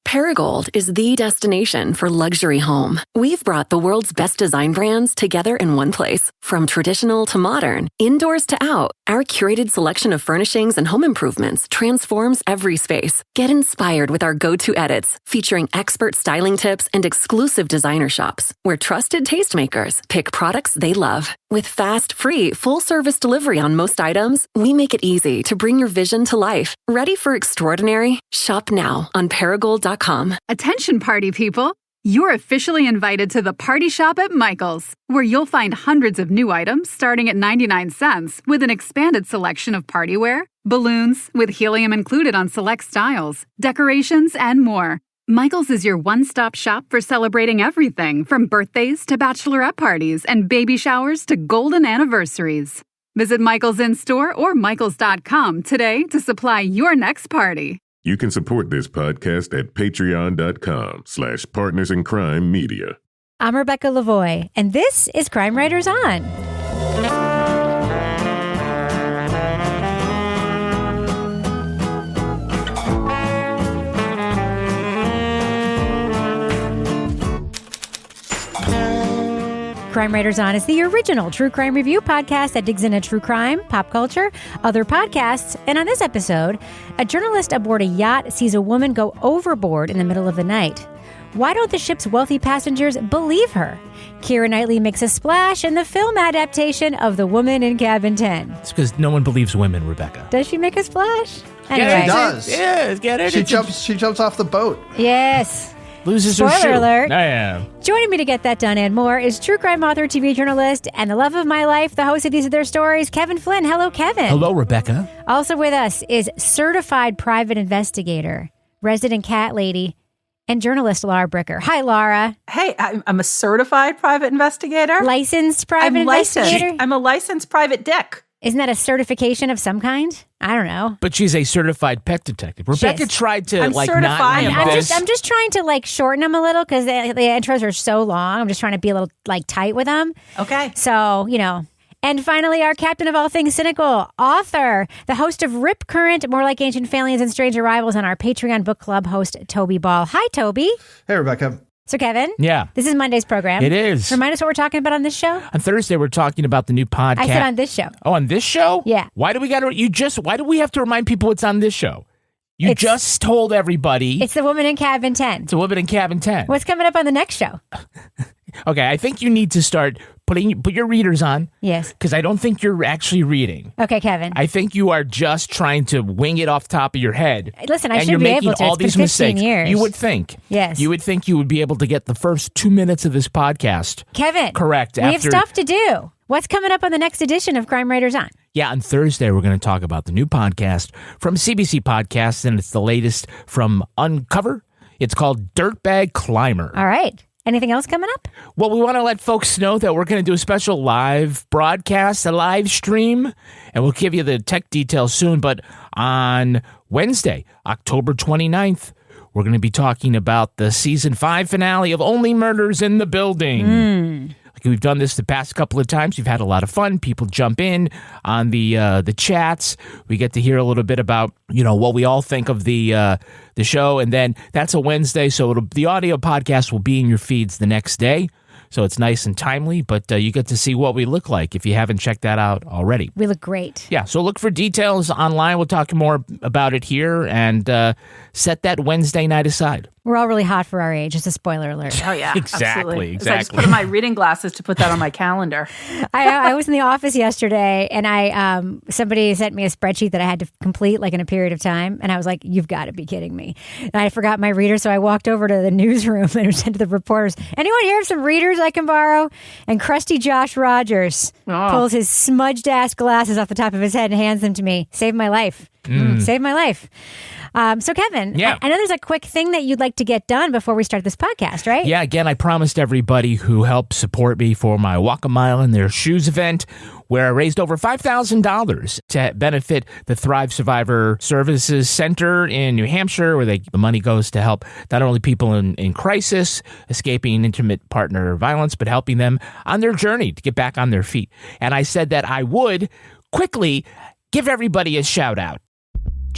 Paragold is the destination for luxury home. We've brought the world's best design brands together in one place. From traditional to modern, indoors to out, our curated selection of furnishings and home improvements transforms every space. Get inspired with our go-to edits, featuring expert styling tips and exclusive designer shops, where trusted tastemakers pick products they love. With fast, free, full-service delivery on most items, we make it easy to bring your vision to life. Ready for extraordinary? Shop now on Paragold.com. Attention party people! You're officially invited to the Party Shop at Michael's, where you'll find hundreds of new items starting at 99 cents with an expanded selection of party wear, balloons, with helium included on select styles, decorations, and more. Michael's is your one-stop shop for celebrating everything from birthdays to bachelorette parties and baby showers to golden anniversaries. Visit Michael's in-store or michaels.com today to supply your next party. You can support this podcast at patreon.com/partnersincrimemedia. I'm Rebecca Lavoie, and this is Crime Writers On. Crime Writers On is the original true crime review podcast that digs into true crime, pop culture, other podcasts, and on this episode, a journalist aboard a yacht sees a woman go overboard in the middle of the night. Why don't the ship's wealthy passengers believe her? Keira Knightley makes a splash in the film adaptation of The Woman in Cabin 10. It's because no one believes women, Rebecca. Does she make a splash? Anyway. Yeah, she does. Yeah, get it. She jumps off the boat. Yes. Loses her shoe. Spoiler alert. I am. Joining me to get that done and more is true crime author, TV journalist, and the love of my life, the host of These Are Their Stories, Kevin Flynn. Hello, Kevin. Hello, Rebecca. Also with us is certified private investigator, resident cat lady, and journalist Laura Bricker. Hi, Laura. Hey, I'm a certified private investigator. Licensed private investigator? I'm a licensed private dick. Isn't that a certification of some kind? I don't know. But she's a certified pet detective. Rebecca tried to I'm not certified. name this. I'm just trying to shorten them a little because the intros are so long. I'm just trying to be a little tight with them. Okay. So, And finally, our captain of all things cynical, author, the host of Rip Current, More Like Ancient Failings and Strange Arrivals, and our Patreon book club host, Toby Ball. Hi, Toby. Hey, Rebecca. So, Kevin. Yeah. This is Monday's program. It is. Remind us what we're talking about on this show. On Thursday, we're talking about the new podcast. I said on this show. Oh, on this show? Yeah. Why do we have to remind people it's on this show? You just told everybody. It's The Woman in Cabin 10. It's a Woman in Cabin 10. What's coming up on the next show? Okay, I think you need to start put your readers on. Yes. Because I don't think you're actually reading. Okay, Kevin. I think you are just trying to wing it off the top of your head. Listen, I and should you're be making able to. all It's these been 15 mistakes. years. You would think. Yes. You would think you would be able to get the first 2 minutes of this podcast. Kevin. Correct. We have stuff to do. What's coming up on the next edition of Crime Writers On? Yeah, on Thursday, we're going to talk about the new podcast from CBC Podcasts, and it's the latest from Uncover. It's called Dirtbag Climber. All right. Anything else coming up? Well, we want to let folks know that we're going to do a special live broadcast, a live stream, and we'll give you the tech details soon. But on Wednesday, October 29th, we're going to be talking about the season 5 finale of Only Murders in the Building. We've done this the past couple of times. We've had a lot of fun. People jump in on the chats. We get to hear a little bit about what we all think of the show, and then that's a Wednesday. So the audio podcast will be in your feeds the next day. So it's nice and timely, but you get to see what we look like if you haven't checked that out already. We look great. Yeah, so look for details online. We'll talk more about it here and set that Wednesday night aside. We're all really hot for our age. Just a spoiler alert. Oh, yeah. Exactly. So I just put on my reading glasses to put that on my calendar. I was in the office yesterday, and somebody sent me a spreadsheet that I had to complete in a period of time, and I was like, you've got to be kidding me. And I forgot my reader, so I walked over to the newsroom and said to the reporters, anyone here have some readers I can borrow? And crusty Josh Rogers pulls his smudged-ass glasses off the top of his head and hands them to me. Saved my life. Saved my life. So, Kevin, yeah. I know there's a quick thing that you'd like to get done before we start this podcast, right? Yeah, again, I promised everybody who helped support me for my Walk a Mile in Their Shoes event, where I raised over $5,000 to benefit the Thrive Survivor Services Center in New Hampshire, where the money goes to help not only people in crisis, escaping intimate partner violence, but helping them on their journey to get back on their feet. And I said that I would quickly give everybody a shout out.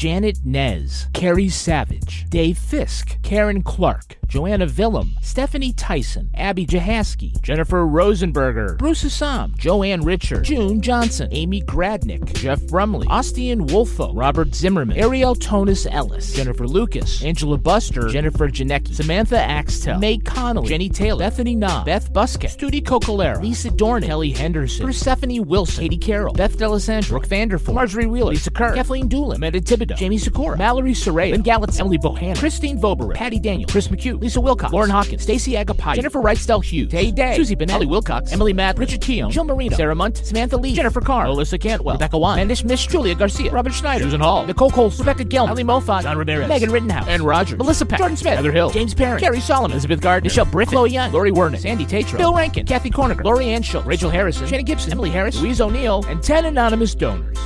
Janet Nez, Carrie Savage, Dave Fisk, Karen Clark, Joanna Villum, Stephanie Tyson, Abby Jahaski, Jennifer Rosenberger, Bruce Assam, Joanne Richard, June Johnson, Amy Gradnick, Jeff Brumley, Ostian Wolfo, Robert Zimmerman, Ariel Tonis Ellis, Jennifer Lucas, Angela Buster, Jennifer Janecki, Samantha Axtell, May Connolly, Jenny Taylor, Bethany Knob, Beth Busquet, Studi Cocolera, Lisa Dornan, Kelly Henderson, Persephone Wilson, Katie Carroll, Beth Delisandro, Brooke Vanderford, Marjorie Wheeler, Lisa Kerr, Kathleen Doolin, Amanda Thibodeau, Jamie Sikora, Mallory Soraya, Lynn Gallitz, Emily Bohannon, Christine Voberich, Patty Daniel, Chris McHugh, Lisa Wilcox, Lauren Hawkins, Stacey Agapay, Jennifer Wrightsdale Hughes, Tay Day, Susie Bennett, Ellie Wilcox, Emily Matt, Richard Keown, Jill Marino, Sarah Munt, Samantha Lee, Jennifer Carr, Alyssa Cantwell, Rebecca Wan, Mandish Miss Julia Garcia, Robin Schneider, Susan Hall, Nicole Coles, Rebecca Gill, Ellie Moffat, John Ramirez, Megan Rittenhouse, Ann Rogers, Melissa Peck, Jordan Smith, Heather Hill, James Parent, Carrie Solomon, Elizabeth Gardner, Michelle Briffin, Chloe Young, Lori Wernick, Sandy Tatro, Bill Rankin, Kathy Corniger, Lori Ann Schultz, Rachel Harrison, Shannon Gibson, Emily Harris, Louise O'Neill, and 10 anonymous donors.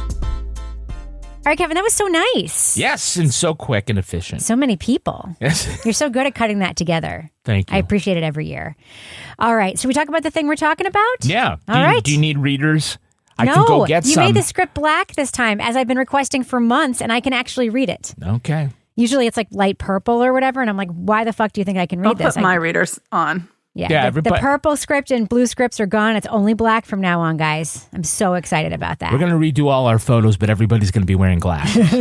All right, Kevin, that was so nice. Yes, and so quick and efficient. So many people. Yes. You're so good at cutting that together. Thank you. I appreciate it every year. All right, so we talk about the thing we're talking about? Yeah. All right. Do you need readers? I no, can go get you some. made the script black this time, as I've been requesting for months, and I can actually read it. Okay. Usually it's like light purple or whatever, and I'm like, why the fuck do you think I can read I'll this? put my readers on. Yeah, the purple script and blue scripts are gone. It's only black from now on, guys. I'm so excited about that. We're going to redo all our photos, but everybody's going to be wearing glasses.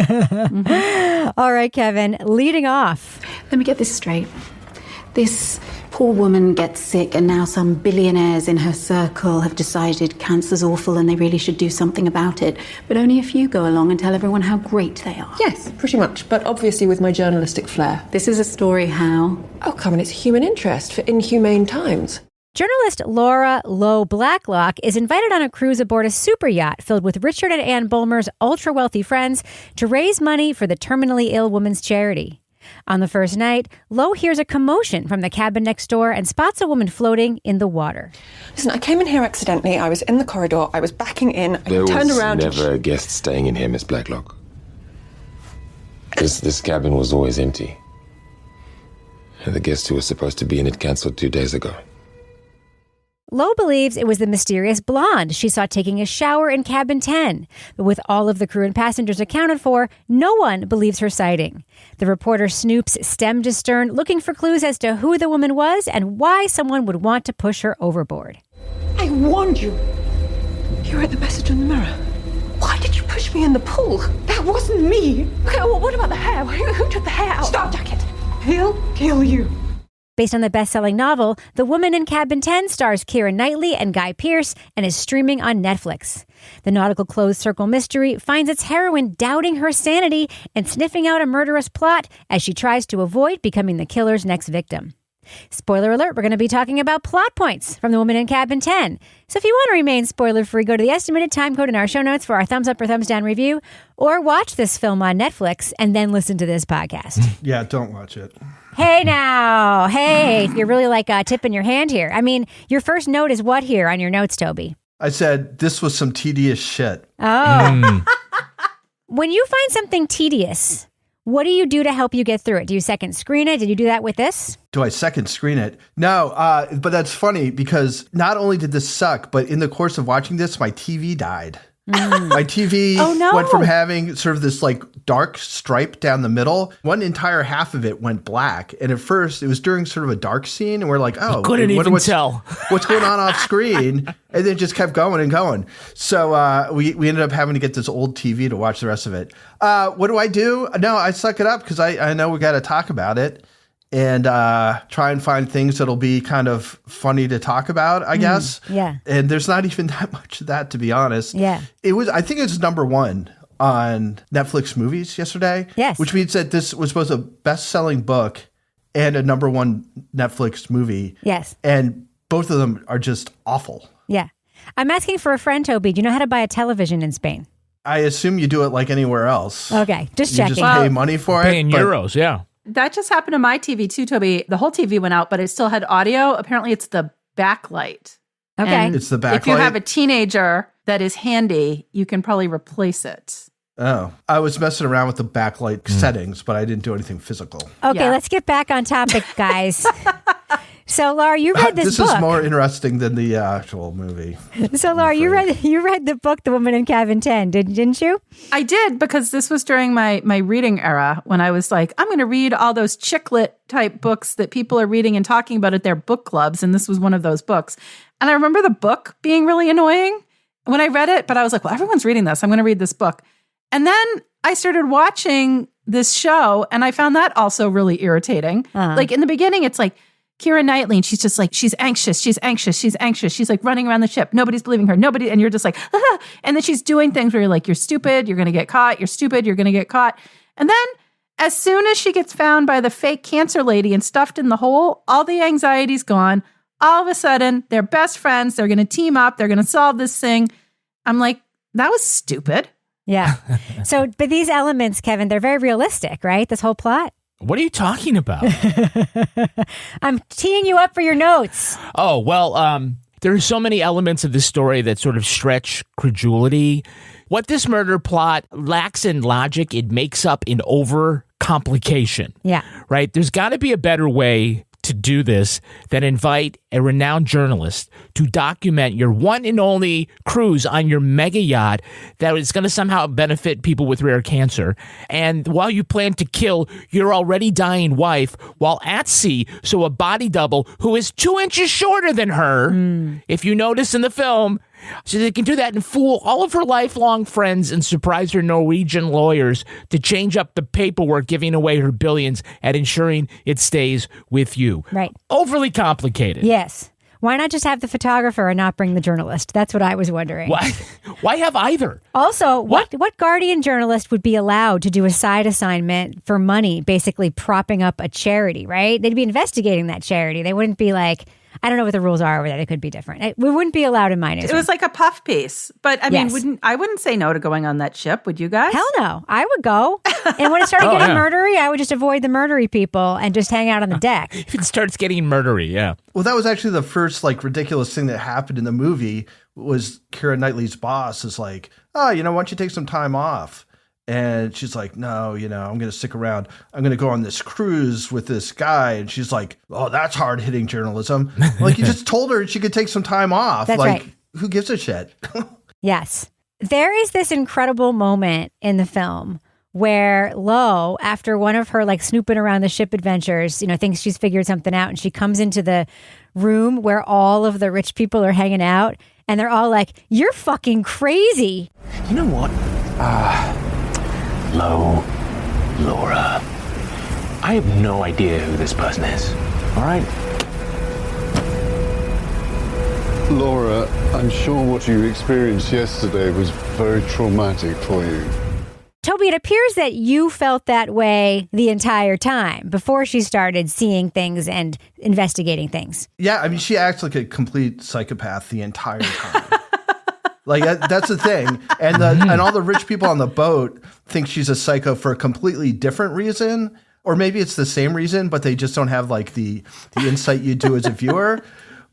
All right, Kevin, leading off. Let me get this straight. This poor woman gets sick, and now some billionaires in her circle have decided cancer's awful and they really should do something about it. But only a few go along and tell everyone how great they are. Yes, pretty much, but obviously with my journalistic flair. This is a story how? Oh, come on, it's human interest for inhumane times. Journalist Laura Lowe Blacklock is invited on a cruise aboard a super yacht filled with Richard and Anne Bullmer's ultra-wealthy friends to raise money for the terminally ill woman's charity. On the first night, Lowe hears a commotion from the cabin next door and spots a woman floating in the water. Listen, I came in here accidentally. I was in the corridor. I was backing in. I turned around. There was never a guest staying in here, Miss Blacklock. This cabin was always empty. And the guest who was supposed to be in it cancelled 2 days ago. Lowe believes it was the mysterious blonde she saw taking a shower in cabin 10. But with all of the crew and passengers accounted for, no one believes her sighting. The reporter snoops stem to stern, looking for clues as to who the woman was and why someone would want to push her overboard. I warned you. You read the message on the mirror. Why did you push me in the pool? That wasn't me. Okay, well, what about the hair? Who took the hair out? Stop, Jacket. He'll kill you. Based on the best-selling novel, The Woman in Cabin 10 stars Keira Knightley and Guy Pearce and is streaming on Netflix. The nautical closed circle mystery finds its heroine doubting her sanity and sniffing out a murderous plot as she tries to avoid becoming the killer's next victim. Spoiler alert, we're going to be talking about plot points from The Woman in Cabin 10. So if you want to remain spoiler-free, go to the estimated time code in our show notes for our thumbs up or thumbs down review, or watch this film on Netflix and then listen to this podcast. Yeah, don't watch it. Hey now. Hey, you're really like tipping your hand here. I mean, your first note is what here on your notes, Toby? I said this was some tedious shit. Oh. When you find something tedious, what do you do to help you get through it? Do you second screen it? Did you do that with this? Do I second screen it? No, but that's funny because not only did this suck, but in the course of watching this, my TV died. My TV went from having sort of this like dark stripe down the middle. One entire half of it went black. And at first it was during sort of a dark scene. And we're like, oh, couldn't even tell what's going on off screen. And then it just kept going and going. So we ended up having to get this old TV to watch the rest of it. What do? No, I suck it up because I know we got to talk about it. And try and find things that'll be kind of funny to talk about, I guess. Yeah. And there's not even that much of that, to be honest. Yeah. I think it was number one on Netflix movies yesterday. Yes. Which means that this was both a best-selling book and a number one Netflix movie. Yes. And both of them are just awful. Yeah. I'm asking for a friend, Toby. Do you know how to buy a television in Spain? I assume you do it like anywhere else. Okay. Just checking. You just pay money for it. Paying euros, yeah. That just happened to my TV too, Toby. The whole TV went out, but it still had audio. Apparently, it's the backlight. Okay. And it's the backlight. If you have a teenager that is handy, you can probably replace it. Oh, I was messing around with the backlight settings, but I didn't do anything physical. Okay, let's get back on topic, guys. So, Laura, you read this book. This is more interesting than the actual movie. So, Laura, you read the book, The Woman in Cabin 10, didn't you? I did, because this was during my reading era when I was like, I'm going to read all those chick lit type books that people are reading and talking about at their book clubs, and this was one of those books. And I remember the book being really annoying when I read it, but I was like, well, everyone's reading this. I'm going to read this book. And then I started watching this show, and I found that also really irritating. Like in the beginning, it's like, Keira Knightley, and she's just like, she's anxious. She's like running around the ship. Nobody's believing her. And you're just like, ah. And then she's doing things where you're like, you're stupid. You're going to get caught. You're stupid. You're going to get caught. And then as soon as she gets found by the fake cancer lady and stuffed in the hole, all the anxiety's gone. All of a sudden, they're best friends. They're going to team up. They're going to solve this thing. I'm like, that was stupid. Yeah. So, but these elements, Kevin, they're very realistic, right? This whole plot. What are you talking about? I'm teeing you up for your notes. Oh, well, there are so many elements of this story that sort of stretch credulity. What this murder plot lacks in logic, it makes up in over-complication. Yeah. Right? There's got to be a better way to do this than invite a renowned journalist to document your one and only cruise on your mega yacht that is going to somehow benefit people with rare cancer. And while you plan to kill your already dying wife while at sea, so a body double who is 2 inches shorter than her, if you notice in the film, so they can do that and fool all of her lifelong friends and surprise her Norwegian lawyers to change up the paperwork, giving away her billions and ensuring it stays with you. Right. Overly complicated. Yes. Why not just have the photographer and not bring the journalist? That's what I was wondering. Why have either? Also, what Guardian journalist would be allowed to do a side assignment for money, basically propping up a charity, right? They'd be investigating that charity. They wouldn't be like, I don't know what the rules are over there. They could be different. We wouldn't be allowed in my newsroom. It was like a puff piece. But I mean, I wouldn't say no to going on that ship. Would you guys? Hell no. I would go. And when it started getting murdery, I would just avoid the murdery people and just hang out on the deck. If it starts getting murdery, yeah. Well, that was actually the first like ridiculous thing that happened in the movie was Keira Knightley's boss is like, oh, why don't you take some time off? And she's like, no, I'm going to stick around. I'm going to go on this cruise with this guy. And she's like, oh, that's hard hitting journalism. Like you just told her she could take some time off. That's like, right. Who gives a shit? Yes. There is this incredible moment in the film where Lo, after one of her like snooping around the ship adventures, thinks she's figured something out. And she comes into the room where all of the rich people are hanging out. And they're all like, you're fucking crazy. You know what? Lo, Laura, I have no idea who this person is, all right? Laura, I'm sure what you experienced yesterday was very traumatic for you. Toby, it appears that you felt that way the entire time before she started seeing things and investigating things. Yeah, I mean, she acts like a complete psychopath the entire time. Like that's the thing, and all the rich people on the boat think she's a psycho for a completely different reason, or maybe it's the same reason, but they just don't have like the insight you do as a viewer.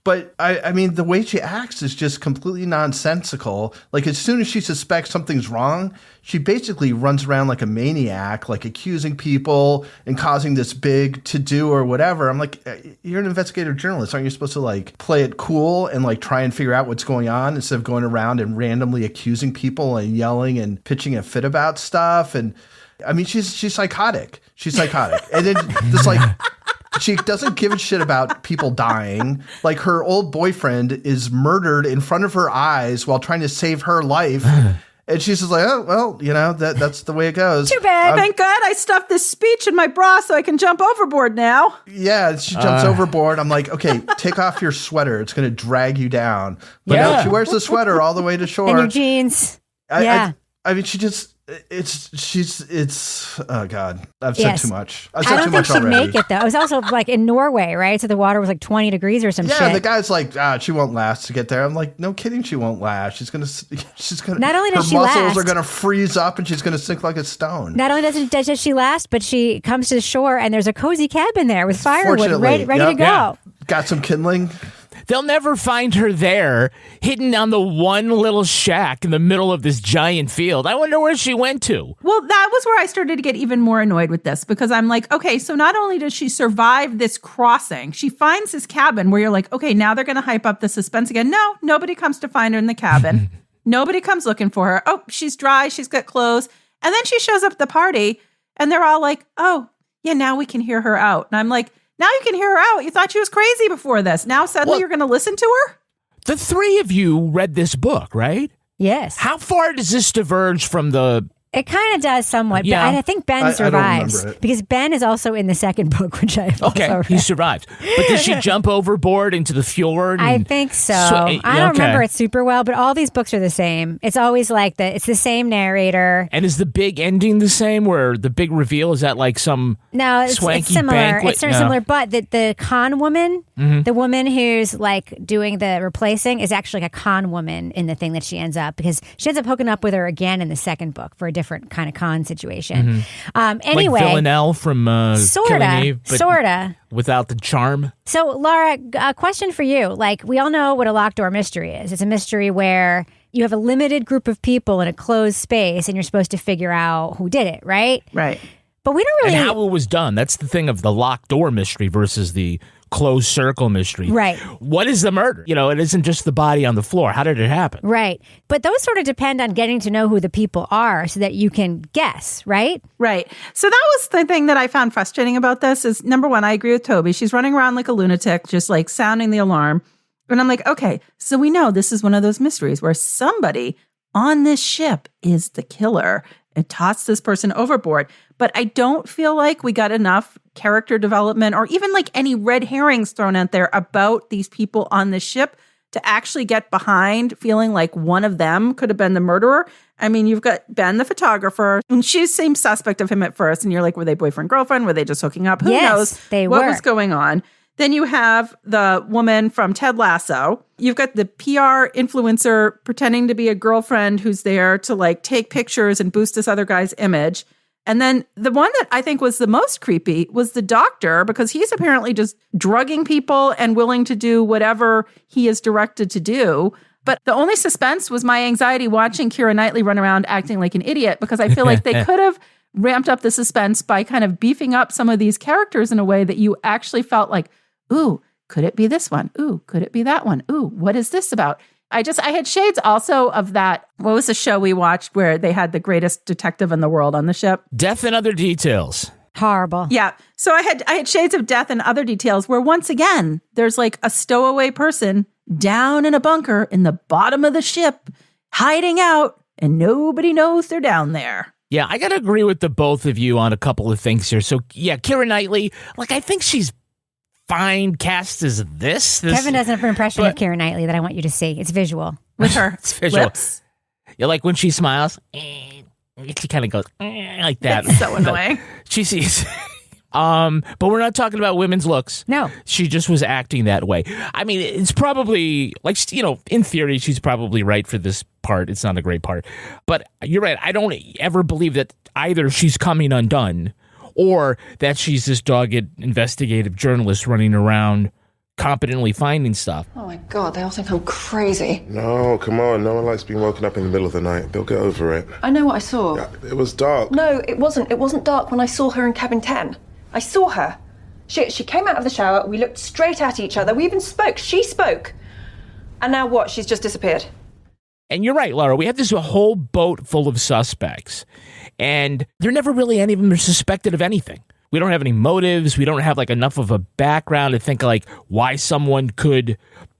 But I mean, the way she acts is just completely nonsensical. Like as soon as she suspects something's wrong, she basically runs around like a maniac, like accusing people and causing this big to-do or whatever. I'm like, you're an investigative journalist. Aren't you supposed to like play it cool and like try and figure out what's going on instead of going around and randomly accusing people and yelling and pitching a fit about stuff? And I mean, she's psychotic. She's psychotic. And then this like... She doesn't give a shit about people dying. Like her old boyfriend is murdered in front of her eyes while trying to save her life. And she's just like, oh, well, that's the way it goes. Too bad. Thank God I stuffed this speech in my bra so I can jump overboard now. Yeah, she jumps overboard. I'm like, okay, take off your sweater. It's going to drag you down. But no, she wears the sweater all the way to shore. And your jeans. I mean, oh God, I've said too much. I've said too much already. I don't think she'd make it though. It was also like in Norway, right? So the water was like 20 degrees or some shit. Yeah, the guy's like, she won't last to get there. I'm like, no kidding, she won't last. She's gonna. Not only does she her last, muscles are gonna freeze up and she's gonna sink like a stone. Not only does she last, but she comes to the shore and there's a cozy cabin there with firewood ready to go. Yeah. Got some kindling. They'll never find her there, hidden on the one little shack in the middle of this giant field. I wonder where she went to. Well, that was where I started to get even more annoyed with this, because I'm like, okay, so not only does she survive this crossing, she finds this cabin where you're like, okay, now they're going to hype up the suspense again. No, nobody comes to find her in the cabin. Nobody comes looking for her. Oh, she's dry. She's got clothes. And then she shows up at the party and they're all like, oh, yeah, now we can hear her out. And I'm like, now you can hear her out. You thought she was crazy before this. Now suddenly you're going to listen to her? The three of you read this book, right? Yes. How far does this diverge from the... It kind of does somewhat, but I think Ben survives because Ben is also in the second book, which I also read. He survived. But did she jump overboard into the fjord? I think so. I don't remember it super well, but all these books are the same. It's always like it's the same narrator. And is the big ending the same, where the big reveal is that like some swanky it's similar. banquet? It's similar, but the con woman, the woman who's like doing the replacing, is actually like a con woman in the thing that she ends up, because she ends up hooking up with her again in the second book for a different kind of con situation. Anyway, like Villanelle from Killing Eve, but sorta without the charm. So, Laura, a question for you. Like, we all know what a locked door mystery is. It's a mystery where you have a limited group of people in a closed space, and you're supposed to figure out who did it, right? Right. But we don't really... And how it was done. That's the thing of the locked door mystery versus the closed circle mystery. Right. What is the murder? It isn't just the body on the floor. How did it happen? Right. But those sort of depend on getting to know who the people are so that you can guess, right? Right. So that was the thing that I found frustrating about this is, number one, I agree with Toby. She's running around like a lunatic, just like sounding the alarm. And I'm like, okay, so we know this is one of those mysteries where somebody on this ship is the killer and tossed this person overboard. But I don't feel like we got enough character development or even like any red herrings thrown out there about these people on the ship to actually get behind feeling like one of them could have been the murderer. I mean, you've got Ben, the photographer, and she seems suspect of him at first. And you're like, were they boyfriend, girlfriend? Were they just hooking up? Who knows what was going on? Then you have the woman from Ted Lasso. You've got the PR influencer pretending to be a girlfriend who's there to like take pictures and boost this other guy's image. And then the one that I think was the most creepy was the doctor, because he's apparently just drugging people and willing to do whatever he is directed to do. But the only suspense was my anxiety watching Keira Knightley run around acting like an idiot, because I feel like they could have ramped up the suspense by kind of beefing up some of these characters in a way that you actually felt like, ooh, could it be this one? Ooh, could it be that one? Ooh, what is this about? I had shades also of that. What was the show we watched where they had the greatest detective in the world on the ship? Death and Other Details. Horrible. Yeah. So I had shades of Death and Other Details where once again, there's like a stowaway person down in a bunker in the bottom of the ship, hiding out, and nobody knows they're down there. Yeah, I got to agree with the both of you on a couple of things here. So yeah, Keira Knightley, like I think she's fine cast as this. Kevin does an impression of Keira Knightlly that I want you to see. It's visual. With her it's visual. Lips. Yeah, like when she smiles, she kind of goes like that. It's so annoying. She sees. But we're not talking about women's looks. No. She just was acting that way. I mean, it's probably, like, in theory, she's probably right for this part. It's not a great part. But you're right. I don't ever believe that either she's coming undone or that she's this dogged investigative journalist running around competently finding stuff. Oh my God, they all think I'm crazy. No, come on. No one likes being woken up in the middle of the night. They'll get over it. I know what I saw. Yeah, it was dark. No, it wasn't. It wasn't dark when I saw her in cabin 10. I saw her. She came out of the shower. We looked straight at each other. We even spoke. She spoke. And now what? She's just disappeared. And you're right, Laura. We have this whole boat full of suspects. And they're never really, any of them are suspected of anything. We don't have any motives. We don't have like enough of a background to think like why someone could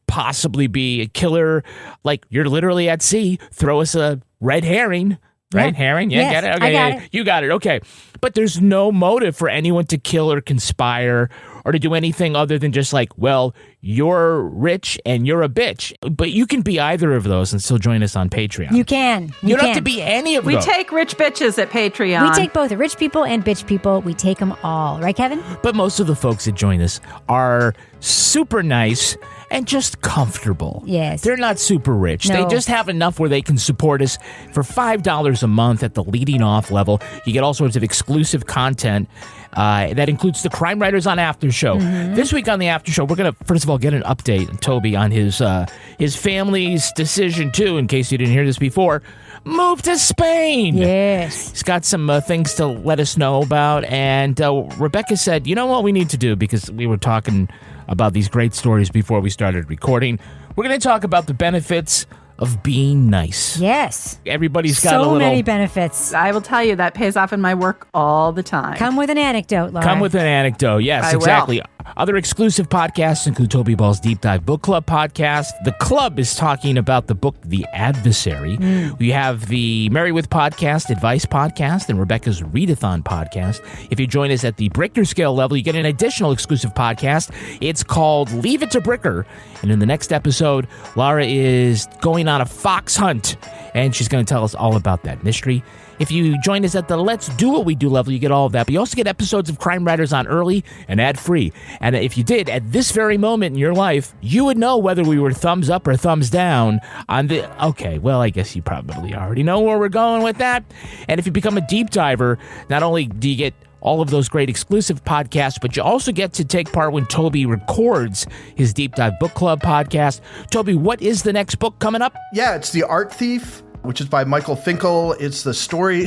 possibly be a killer. Like, you're literally at sea. Throw us a red herring. Right? Yeah. Herring? Yeah, yes, get it? Okay, I got yeah, it. you got it. Okay. But there's no motive for anyone to kill or conspire or to do anything other than just like, well, you're rich and you're a bitch. But you can be either of those and still join us on Patreon. You can. You don't have to be any of We those. take rich bitches at Patreon. We take both rich people and bitch people. We take them all. Right, Kevin? But most of the folks that join us are super nice and just comfortable. Yes. They're not super rich. No. They just have enough where they can support us for $5 a month at the leading off level. You get all sorts of exclusive content That includes the Crime Writers on After Show. This week on the After Show, we're going to, first of all, get an update, Toby, on his family's decision, too, in case you didn't hear this before. Move to Spain. Yes. He's got some things to let us know about. And Rebecca said, you know what we need to do? Because we were talking about these great stories before we started recording. We're going to talk about the benefits of being nice. Yes. Everybody's got so many benefits. I will tell you, that pays off in my work all the time. Come with an anecdote, Laura. Come with an anecdote. Yes, exactly. Will. Other exclusive podcasts include Toby Ball's Deep Dive Book Club podcast. The Club is talking about the book The Adversary. We have the Marry With podcast, Advice podcast, and Rebecca's Readathon podcast. If you join us at the Bricker scale level, you get an additional exclusive podcast. It's called Leave It to Bricker. And in the next episode, Laura is going on a fox hunt, and she's going to tell us all about that mystery. If you join us at the Let's Do What We Do level, you get all of that. But you also get episodes of Crime Writers on early and ad-free. And if you did, at this very moment in your life, you would know whether we were thumbs up or thumbs down on the... Okay, well, I guess you probably already know where we're going with that. And if you become a deep diver, not only do you get all of those great exclusive podcasts, but you also get to take part when Toby records his Deep Dive Book Club podcast. Toby, what is the next book coming up? Yeah, it's The Art Thief, which is by Michael Finkel. It's the story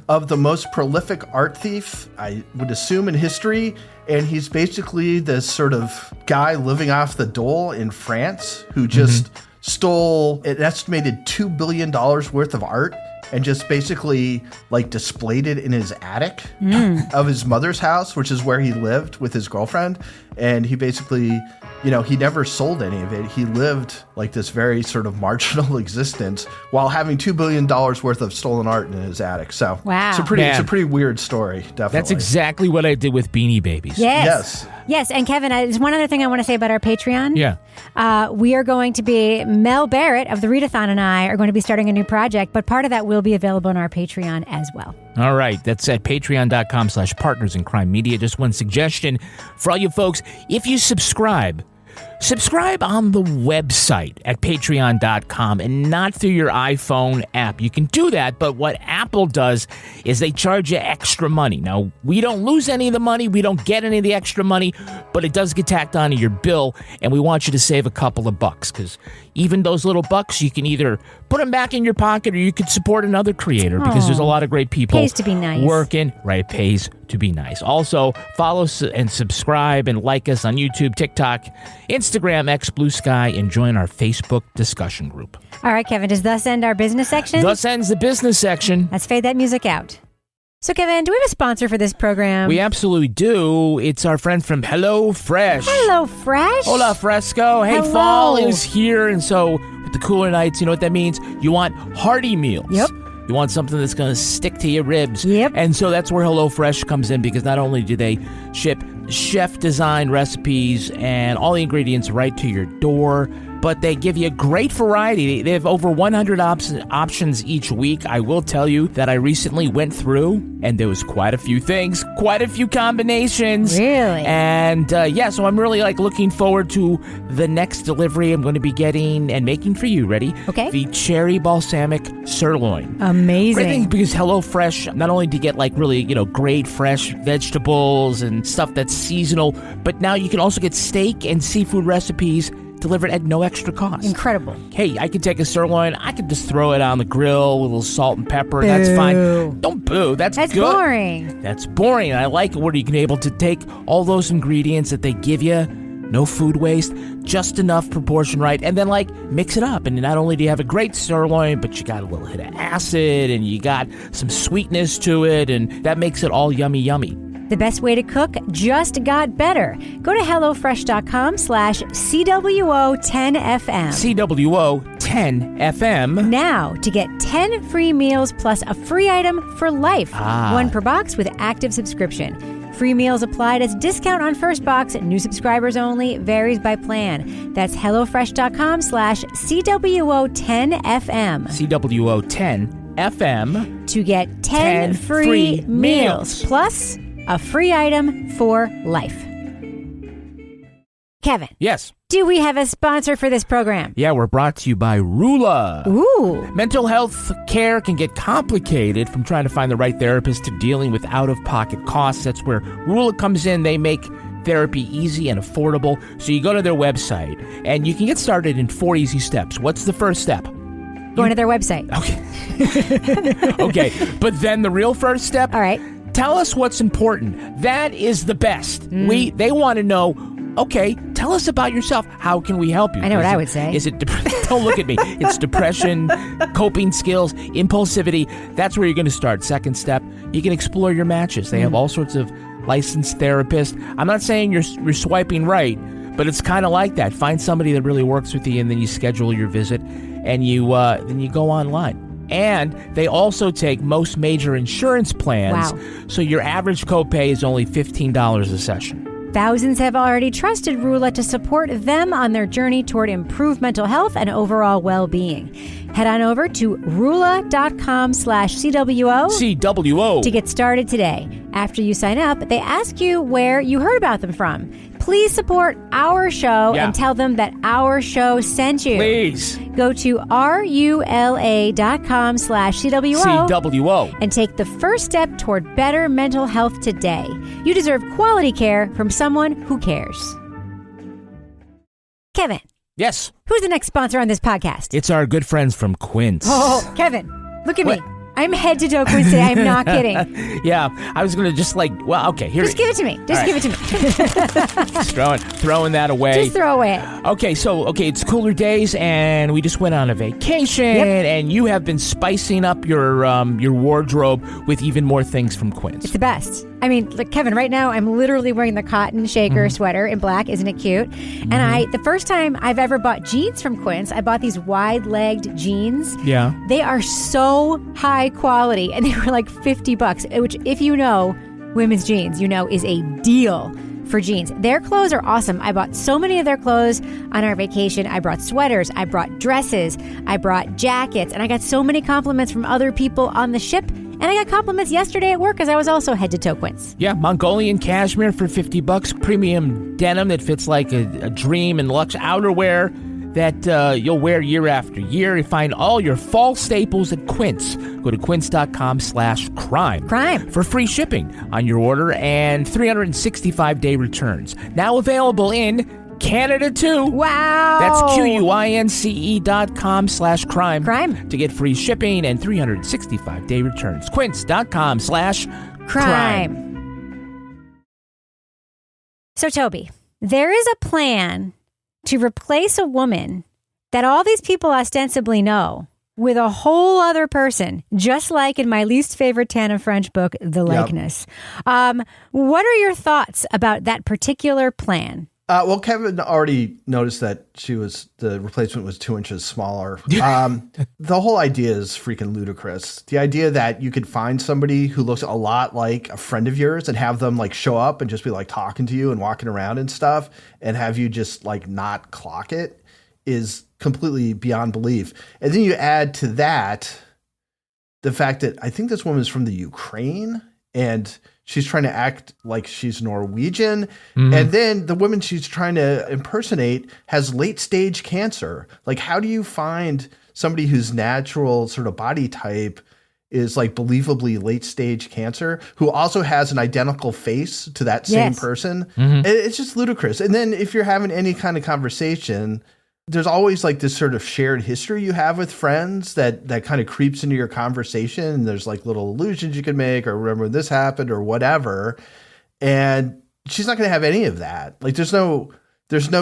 of the most prolific art thief, I would assume, in history. And he's basically this sort of guy living off the dole in France who just stole an estimated $2 billion worth of art and just basically like displayed it in his attic of his mother's house, which is where he lived with his girlfriend. And he basically, you know, he never sold any of it. He lived like this very sort of marginal existence while having $2 billion worth of stolen art in his attic. So wow. It's a pretty weird story, definitely. That's exactly what I did with Beanie Babies. Yes. And Kevin, there's one other thing I want to say about our Patreon. Yeah. We are going to be, Mel Barrett of the Readathon and I are going to be starting a new project, but part of that will be available on our Patreon as well. All right. That's at patreon.com/partners in crime media. Just one suggestion for all you folks. If you subscribe on the website at patreon.com and not through your iPhone app. You can do that, but what Apple does is they charge you extra money. Now, we don't lose any of the money. We don't get any of the extra money, but it does get tacked onto your bill, and we want you to save a couple of bucks, because even those little bucks, you can either put them back in your pocket or you could support another creator, because there's a lot of great people pays to be nice. Working. Right, it pays to be nice. Also, follow and subscribe and like us on YouTube, TikTok, Instagram, X, Blue Sky, and join our Facebook discussion group. All right, Kevin, does thus end our business section? Thus ends the business section. Let's fade that music out. So, Kevin, do we have a sponsor for this program? We absolutely do. It's our friend from Hello Fresh. Hello Fresh. Hola Fresco. Hey, Hello. Fall is here, and so with the cooler nights, you know what that means? You want hearty meals. Yep. You want something that's going to stick to your ribs. Yep. And so that's where HelloFresh comes in, because not only do they ship chef-designed recipes and all the ingredients right to your door, but they give you a great variety. They have over 100 options each week. I will tell you that I recently went through, and there was quite a few things, quite a few combinations. Really? And so I'm really looking forward to the next delivery I'm going to be getting and making for you. Ready? Okay. The cherry balsamic sirloin. Amazing. Great thing, because HelloFresh, not only do you get really, great fresh vegetables and stuff that's seasonal, but now you can also get steak and seafood recipes delivered at no extra cost. Incredible. Hey, I could take a sirloin, I could just throw it on the grill with a little salt and pepper, and that's fine. Don't boo. That's good. Boring. That's boring. I like it where you can able to take all those ingredients that they give you, no food waste, just enough proportion right, and then mix it up. And not only do you have a great sirloin, but you got a little hit of acid, and you got some sweetness to it, and that makes it all yummy, yummy. The best way to cook just got better. Go to HelloFresh.com/CWO10FM. CWO10FM. Now to get 10 free meals plus a free item for life. One per box with active subscription. Free meals applied as discount on first box. New subscribers only. Varies by plan. That's HelloFresh.com/CWO10FM. CWO10FM. To get 10 free meals plus a free item for life. Kevin. Yes. Do we have a sponsor for this program? Yeah, we're brought to you by Rula. Ooh. Mental health care can get complicated, from trying to find the right therapist to dealing with out-of-pocket costs. That's where Rula comes in. They make therapy easy and affordable. So you go to their website, and you can get started in 4 easy steps. What's the first step? Going to their website. Okay. Okay. But then the real first step? All right. Tell us what's important. That is the best. They want to know, okay, tell us about yourself. How can we help you? I know what I would say. Is it don't look at me. It's depression, coping skills, impulsivity. That's where you're going to start. Second step, you can explore your matches. They have all sorts of licensed therapists. I'm not saying you're swiping right, but it's kind of like that. Find somebody that really works with you, and then you schedule your visit, and then you go online. And they also take most major insurance plans. Wow. So your average copay is only $15 a session. Thousands have already trusted Rula to support them on their journey toward improved mental health and overall well-being. Head on over to rula.com/CWO CWO to get started today. After you sign up, they ask you where you heard about them from. Please support our show and tell them that our show sent you. Please. Go to rula.com/CWO CWO and take the first step toward better mental health today. You deserve quality care from someone who cares. Kevin. Yes. Who's the next sponsor on this podcast? It's our good friends from Quince. Oh, Kevin, look at me. I'm head to toe Quince today. I'm not kidding. Yeah, I was going to just okay, here. Just give it to me. Just give it to me. Just throwing that away. Just throw away. Okay, it's cooler days, and we just went on a vacation, and you have been spicing up your wardrobe with even more things from Quince. It's the best. I mean, look, Kevin, right now I'm literally wearing the cotton shaker sweater in black. Isn't it cute? And the first time I've ever bought jeans from Quince, I bought these wide-legged jeans. Yeah. They are so high quality, and they were like $50, which, if you know women's jeans, you know is a deal for jeans. Their clothes are awesome. I bought so many of their clothes on our vacation. I brought sweaters, I brought dresses, I brought jackets, and I got so many compliments from other people on the ship. And I got compliments yesterday at work because I was also head to toe Quince. Yeah, Mongolian cashmere for $50, premium denim that fits like a dream, and luxe outerwear that you'll wear year after year. You find all your fall staples at Quince. Go to quince.com/crime. Crime. For free shipping on your order and 365-day returns. Now available in Canada too. Wow. That's QUINCE.com/crime. Crime. To get free shipping and 365-day returns. Quince.com/crime. So, Toby, there is a plan to replace a woman that all these people ostensibly know with a whole other person, just like in my least favorite Tana French book, The Likeness. What are your thoughts about that particular plan? Well, Kevin already noticed that the replacement was 2 inches smaller. The whole idea is freaking ludicrous. The idea that you could find somebody who looks a lot like a friend of yours and have them like show up and just be like talking to you and walking around and stuff, and have you just like not clock it is completely beyond belief. And then you add to that the fact that I think this woman is from the Ukraine, and she's trying to act like she's Norwegian. And then the woman she's trying to impersonate has late stage cancer. Like, how do you find somebody whose natural sort of body type is like believably late stage cancer, who also has an identical face to that same person? It's just ludicrous. And then if you're having any kind of conversation, there's always like this sort of shared history you have with friends that kind of creeps into your conversation. And there's like little allusions you can make, or remember when this happened or whatever. And she's not going to have any of that. Like there's no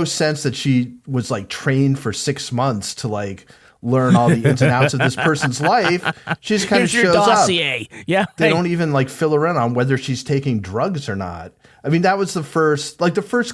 sense that she was like trained for 6 months to like learn all the ins and outs of this person's life. She just kind of shows dossier. up. Yeah. They don't even like fill her in on whether she's taking drugs or not. I mean, that was the first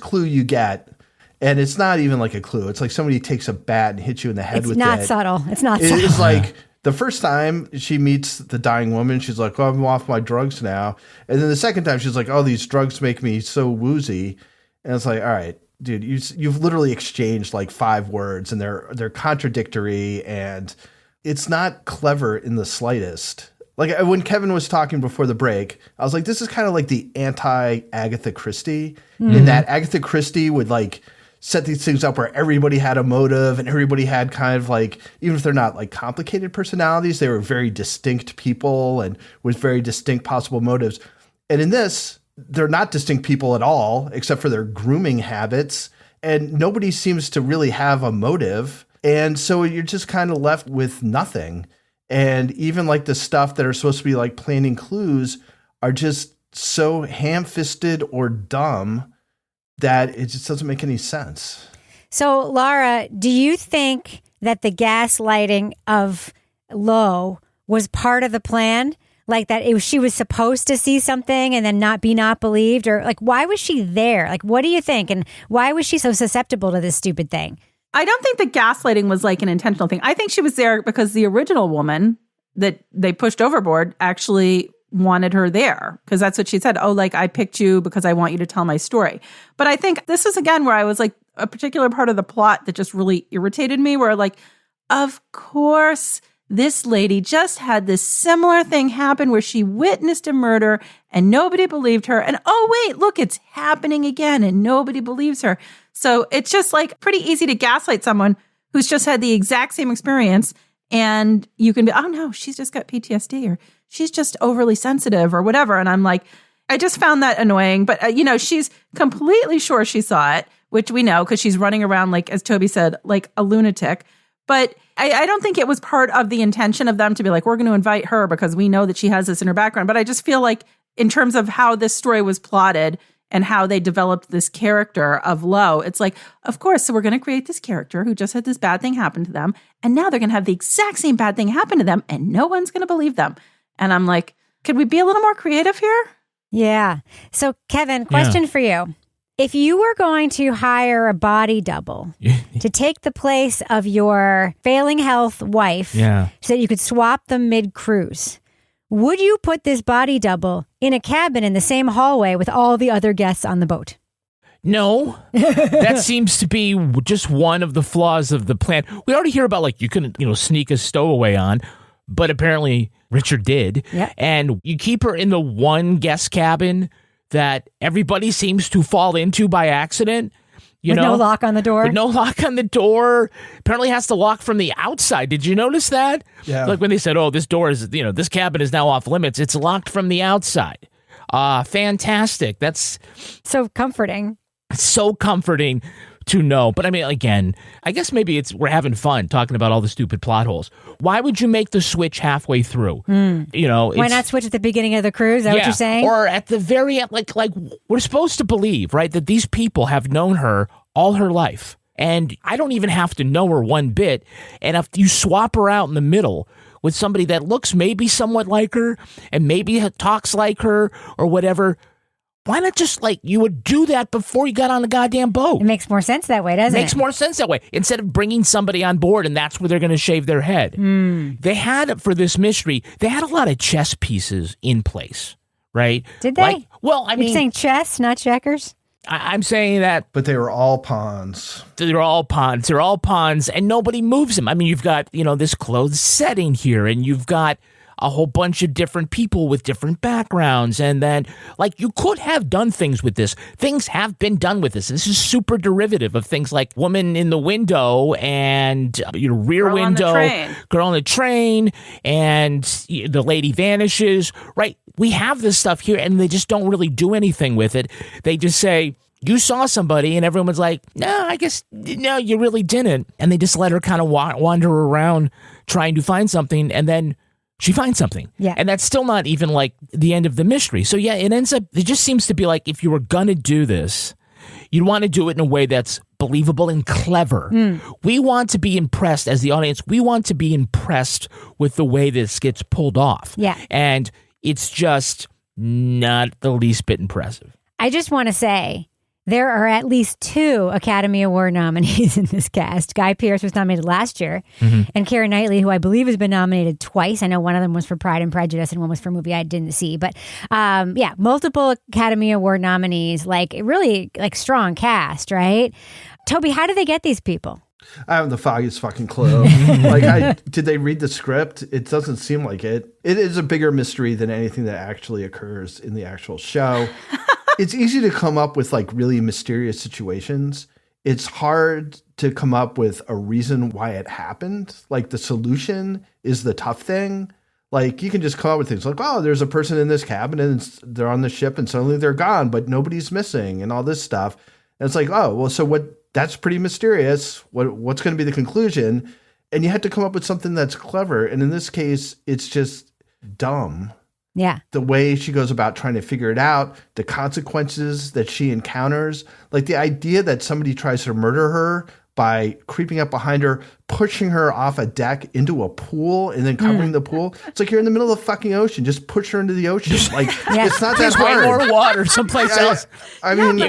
clue you get. And it's not even like a clue. It's like somebody takes a bat and hits you in the head with it. It's not subtle. It's not subtle. It's like the first time she meets the dying woman, she's like, "Oh, I'm off my drugs now." And then the second time she's like, "Oh, these drugs make me so woozy." And it's like, all right, dude, you've literally exchanged like 5 words, and they're contradictory, and it's not clever in the slightest. Like when Kevin was talking before the break, I was like, this is kind of like the anti-Agatha Christie, in that Agatha Christie would like set these things up where everybody had a motive and everybody had kind of like, even if they're not like complicated personalities, they were very distinct people and with very distinct possible motives. And in this, they're not distinct people at all, except for their grooming habits. And nobody seems to really have a motive. And so you're just kind of left with nothing. And even like the stuff that are supposed to be like planting clues are just so ham-fisted or dumb that it just doesn't make any sense. So, Laura, do you think that the gaslighting of Lo was part of the plan? Like that she was supposed to see something and then not believed? Or like, why was she there? Like, what do you think? And why was she so susceptible to this stupid thing? I don't think the gaslighting was like an intentional thing. I think she was there because the original woman that they pushed overboard actually wanted her there, because that's what she said. Oh, like, I picked you because I want you to tell my story. But I think this is, again, where I was like, a particular part of the plot that just really irritated me, where like, of course, this lady just had this similar thing happen where she witnessed a murder and nobody believed her. And oh, wait, look, it's happening again and nobody believes her. So it's just like pretty easy to gaslight someone who's just had the exact same experience. And you can be, oh no, she's just got PTSD, or she's just overly sensitive or whatever. And I'm like, I just found that annoying. But, she's completely sure she saw it, which we know because she's running around, like, as Toby said, like a lunatic. But I don't think it was part of the intention of them to be like, we're going to invite her because we know that she has this in her background. But I just feel like in terms of how this story was plotted and how they developed this character of Lo, it's like, of course, so we're going to create this character who just had this bad thing happen to them. And now they're going to have the exact same bad thing happen to them and no one's going to believe them. And I'm like, could we be a little more creative here? Yeah. So, Kevin, question for you. If you were going to hire a body double to take the place of your failing health wife so that you could swap them mid-cruise, would you put this body double in a cabin in the same hallway with all the other guests on the boat? No. That seems to be just one of the flaws of the plan. We already hear about, like, you can, sneak a stowaway on, but apparently Richard did. Yep. And you keep her in the one guest cabin that everybody seems to fall into by accident. With no lock on the door? With no lock on the door. Apparently has to lock from the outside. Did you notice that? Yeah. Like when they said, oh, this door is, this cabin is now off limits. It's locked from the outside. Fantastic. That's so comforting. So comforting to know. But I mean, again, I guess maybe we're having fun talking about all the stupid plot holes. Why would you make the switch halfway through? Why not switch at the beginning of the cruise? Is that what you're saying? Or at the very end, like we're supposed to believe, right, that these people have known her all her life. And I don't even have to know her one bit. And if you swap her out in the middle with somebody that looks maybe somewhat like her and maybe talks like her or whatever, why not just, you would do that before you got on the goddamn boat? It makes more sense that way, doesn't it? Makes more sense that way. Instead of bringing somebody on board and that's where they're going to shave their head. They had, for this mystery, they had a lot of chess pieces in place, right? Did they? You're saying chess, not checkers? I'm saying that. But they were all pawns. They're all pawns, and nobody moves them. I mean, you've got, this clothed setting here, and you've got a whole bunch of different people with different backgrounds. And then, you could have done things with this. Things have been done with this. This is super derivative of things like woman in the window and rear girl window, girl on the train, and the lady vanishes, right? We have this stuff here, and they just don't really do anything with it. They just say, you saw somebody, and everyone's like, no, I guess, no, you really didn't. And they just let her kind of wander around trying to find something, and then she finds something. Yeah. And that's still not even the end of the mystery. So yeah, it just seems to be like, if you were going to do this, you'd want to do it in a way that's believable and clever. We want to be impressed as the audience. We want to be impressed with the way this gets pulled off. Yeah. And it's just not the least bit impressive. I just want to say, there are at least 2 Academy Award nominees in this cast. Guy Pearce was nominated last year, and Keira Knightley, who I believe has been nominated twice. I know one of them was for Pride and Prejudice, and one was for a movie I didn't see. But multiple Academy Award nominees, really strong cast, right? Toby, how do they get these people? I haven't the foggiest fucking clue. Did they read the script? It doesn't seem like it. It is a bigger mystery than anything that actually occurs in the actual show. It's easy to come up with really mysterious situations it's hard to come up with a reason why it happened. Like the solution is the tough thing. Like you can just come up with things like, oh, there's a person in this cabin and they're on the ship and suddenly they're gone, but nobody's missing and all this stuff. And it's like, oh, well, so what? That's pretty mysterious. What's going to be the conclusion? And you had to come up with something that's clever. And in this case, it's just dumb. Yeah. The way she goes about trying to figure it out, the consequences that she encounters, like the idea that somebody tries to murder her by creeping up behind her, pushing her off a deck into a pool and then covering the pool. It's like you're in the middle of the fucking ocean. Just push her into the ocean. Like it's not that hard. Way more water someplace else. I mean,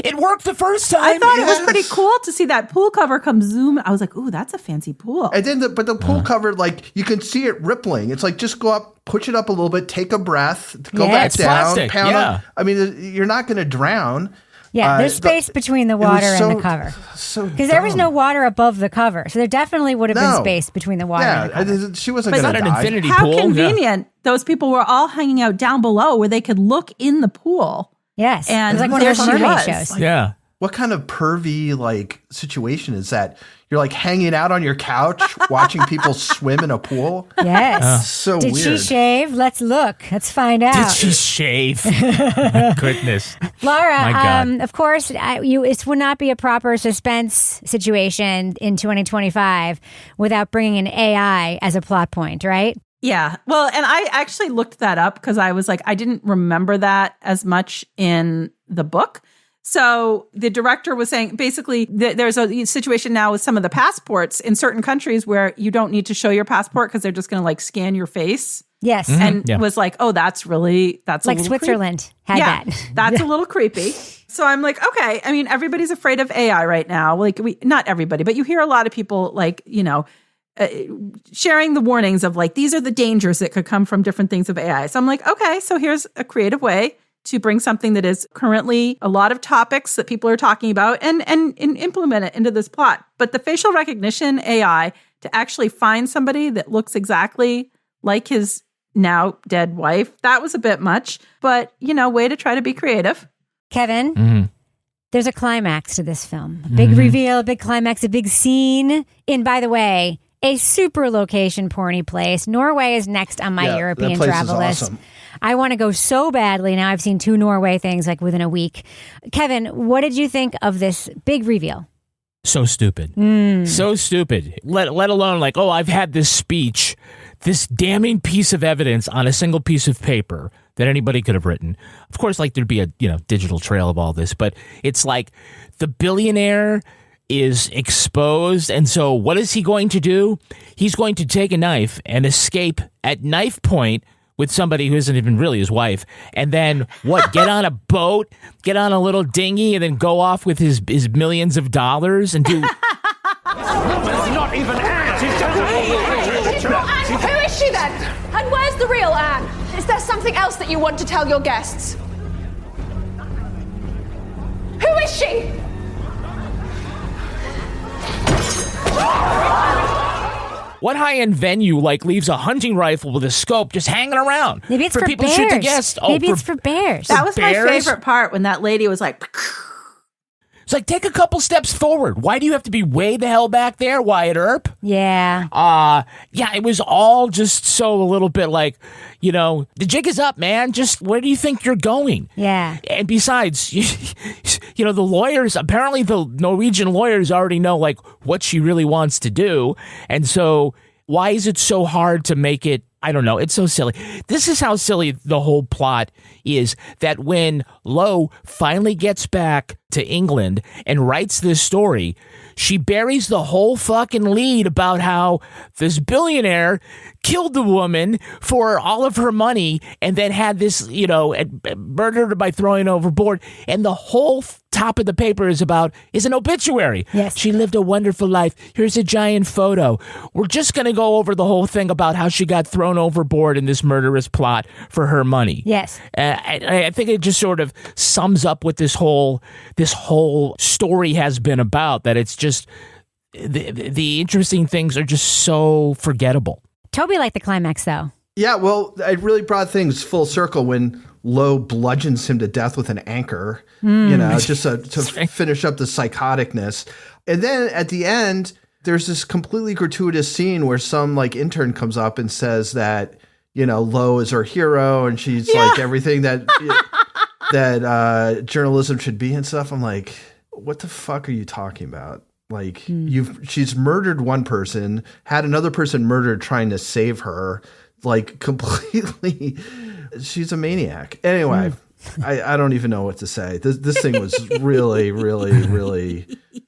it worked the first time. I thought it was pretty cool to see that pool cover come zoom. I was like, ooh, that's a fancy pool. And then but the pool cover, like you can see it rippling. It's like just go up, push it up a little bit, take a breath, go back down, plastic. pound it. I mean, you're not going to drown. Yeah, there's space between the water and the cover. Because there was no water above the cover. So there definitely would have been space between the water and the cover. She wasn't going to die. An infinity How pool. convenient. Those people were all hanging out down below where they could look in the pool. Yes. And it was like one of those mermaid shows. Yeah. What kind of pervy like situation is that? You're like hanging out on your couch watching people swim in a pool? Yes. So Did weird. she shave? Let's look. Let's find out. Did she shave? My goodness. Laura, My God. of course, it would not be a proper suspense situation in 2025 without bringing in AI as a plot point, right? Yeah. Well, and I actually looked that up because I was like, I didn't remember that as much in the book. So the director was saying, basically, there's a situation now with some of the passports in certain countries where you don't need to show your passport because they're just going to like scan your face. Yes. And was like, oh, that's like a little Switzerland had that. That's a little creepy. So I'm like, okay. I mean, everybody's afraid of AI right now. Like not everybody, but you hear a lot of people like, sharing the warnings of like, these are the dangers that could come from different things of AI. So I'm like, okay, so here's a creative way to bring something that is currently a lot of topics that people are talking about and implement it into this plot. But the facial recognition AI to actually find somebody that looks exactly like his now dead wife, that was a bit much. But, way to try to be creative. Kevin, there's a climax to this film. A big reveal, a big climax, a big scene. And by the way, a super location porny place. Norway is next on my European travel list. Awesome. I want to go so badly. Now I've seen 2 Norway things like within a week. Kevin, what did you think of this big reveal? So stupid. So stupid. Let alone like, oh, I've had this speech, this damning piece of evidence on a single piece of paper that anybody could have written. Of course, like there'd be a digital trail of all this, but it's like the billionaire is exposed. And so what is he going to do? He's going to take a knife and escape at knife point with somebody who isn't even really his wife, and then get on a boat, get on a little dinghy, and then go off with his millions of dollars and do... Not even Anne! She's just... Who is she then? And where's the real Anne? Is there something else that you want to tell your guests? Who is she? What high-end venue leaves a hunting rifle with a scope just hanging around? Maybe it's for people bears. to shoot the guests. Maybe it's for bears. That was bears? my favorite part when that lady was like... It's like, take a couple steps forward. Why do you have to be way the hell back there, Wyatt Earp? Yeah. It was all just so a little bit like, the jig is up, man. Just where do you think you're going? Yeah. And besides, the lawyers, apparently the Norwegian lawyers already know like what she really wants to do. And so why is it so hard to make it? I don't know. It's so silly. This is how silly the whole plot is, that when Lo finally gets back to England and writes this story, she buries the whole fucking lead about how this billionaire killed the woman for all of her money and then had this, murdered her by throwing overboard. And the whole top of the paper is an obituary. Yes. She lived a wonderful life. Here's a giant photo. We're just going to go over the whole thing about how she got thrown overboard in this murderous plot for her money. Yes. I think it just sort of sums up what this whole story has been about, that it's just the interesting things are just so forgettable. Toby liked the climax, though. Yeah, well, it really brought things full circle when Lowe bludgeons him to death with an anchor, just to finish up the psychoticness. And then at the end, there's this completely gratuitous scene where some like intern comes up and says that, Lowe is her hero and she's like everything that that journalism should be and stuff. I'm like, what the fuck are you talking about? Like she's murdered one person, had another person murdered trying to save her, like completely. She's a maniac. Anyway, I don't even know what to say. This thing was really, really, really